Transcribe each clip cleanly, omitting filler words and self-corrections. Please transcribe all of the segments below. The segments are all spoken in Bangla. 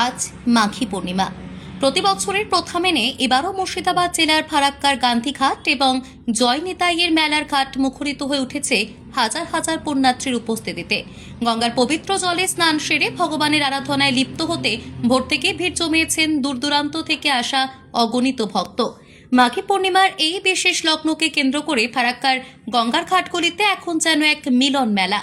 আজ মাঘী পূর্ণিমা। প্রতি বছরের প্রথা মেনে এবারও মুর্শিদাবাদ জেলার ফারাক্কার গান্ধীঘাট এবং জয়নিতাইয়ের মেলার ঘাট মুখরিত হয়ে উঠেছে হাজার হাজার পুণ্যার্থীর উপস্থিতিতে। গঙ্গার পবিত্র জলে স্নান সেরে ভগবানের আরাধনায় লিপ্ত হতে ভোর থেকে ভিড় জমিয়েছেন দূর দূরান্ত থেকে আসা অগণিত ভক্ত। মাঘী পূর্ণিমার এই বিশেষ লগ্নকে কেন্দ্র করে ফারাক্কার গঙ্গার ঘাটগুলিতে এখন যেন এক মিলন মেলা।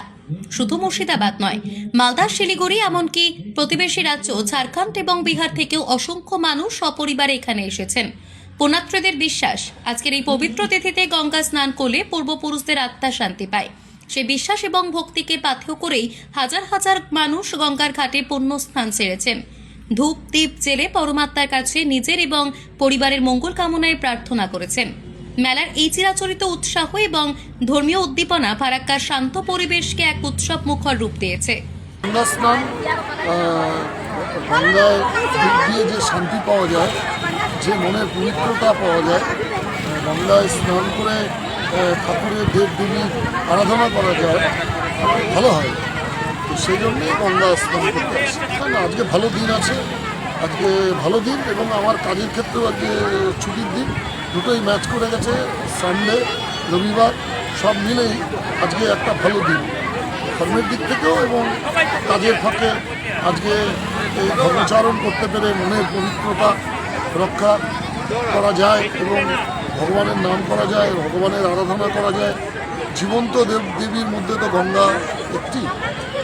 শুধু মুর্শিদাবাদ নয়, মালদা, শিলিগুড়ি, এমনকি প্রতিবেশী রাজ্য ঝাড়খণ্ড এবং বিহার থেকেও অসংখ্য মানুষ সপরিবারে এখানে এসেছেন। পুণ্যার্থীদের বিশ্বাস, আজকের এই পবিত্র তিথিতে গঙ্গা স্নান করলে পূর্বপুরুষদের আত্মা শান্তি পায়। সে বিশ্বাস এবং ভক্তিকে পাথেয় করেই হাজার হাজার মানুষ গঙ্গার ঘাটে পুণ্য স্নান সেরেছেন। ধূপ দীপ জেলে পরমাত্মার কাছে নিজের এবং পরিবারের মঙ্গল কামনায় প্রার্থনা করেছেন। মেলার এই চিরাচরিত উৎসাহ এবং ধর্মীয় উদ্দীপনা ফারাক্কার শান্ত পরিবেশকে এক উৎসব মুখর রূপ দিয়েছে। গঙ্গা স্নান, গঙ্গায় ডুব দিয়ে যে শান্তি পাওয়া যায়, যে মনের পবিত্রতা পাওয়া যায়, গঙ্গায় স্নান করে ঠাকুরের দেব দেবীর আরাধনা করা যায়, ভালো হয়। তো সেই জন্যই গঙ্গা স্নান করতে আসি। আজকে ভালো দিন আছে, আজকে ভালো দিন এবং আমার কাজের ক্ষেত্রেও আজকে ছুটির দিন, দুটোই ম্যাচ করে গেছে। সানডে, রবিবার সব মিলেই আজকে একটা ভালো দিন, ধর্মের দিক থেকেও এবং কাজের ফাঁকে আজকে এই ধর্মচারণ করতে পেরে মনের পবিত্রতা রক্ষা করা যায় এবং ভগবানের নাম করা যায়, ভগবানের আরাধনা করা যায়। জীবন্ত দেবীর মধ্যে তো গঙ্গা একটি,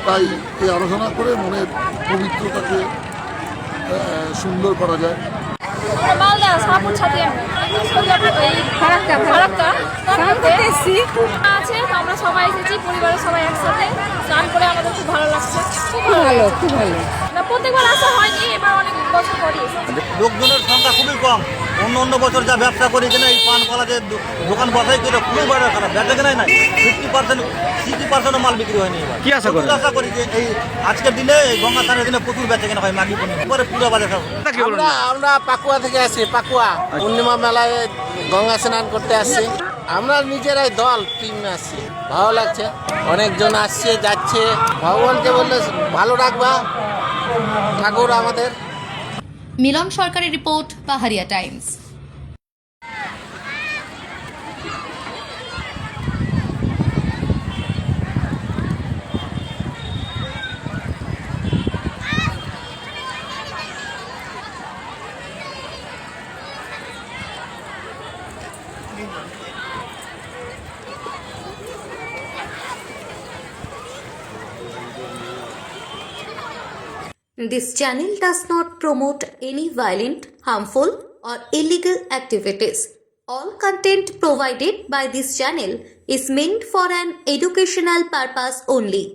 তাই এই আরাধনা করে মনের পবিত্রতাকে সুন্দর করা যায়। মালদা সাপুর ছাতে ফারাক্কা আছে, আমরা সবাই এসেছি, পরিবারের সবাই একসাথে স্নান করে আমাদের খুব ভালো লাগছে। খুব ভালো। না, প্রত্যেকবার আসা হয়নি, এবার অনেক বছর পরই লোকজনের সংখ্যা খুবই কম। অন্য বছর যা ব্যবসা করি কিনা এই পান কলা যে দোকান বসাই কিনা খুবই বড় খারাপ, ব্যবসা কেনাই নাই। 50% মাল বিক্রি হয়নি। কি আশা করি? আশা করি যে এই আজকের দিনে এই গঙ্গা স্নানের দিনে প্রচুর বেচা কেনা হয়। মাঘী পূর্ণিমা পরে পুরো বাজার খাবো। আমরা পাকুয়া থেকে আসি, পাকুয়া পূর্ণিমা মেলায় গঙ্গা স্নান করতে আসছি। আমরা নিজেরাই দল টিম আসছি, ভালো লাগছে। অনেকজন আসছে যাচ্ছে, ভগবানকে বললে ভালো রাখবা ঠাকুর আমাদের। মিলন সরকারের রিপোর্ট, পাহাড়িয়া Times. This channel does not promote any violent, harmful, or illegal activities. All content provided by this channel is meant for an educational purpose only.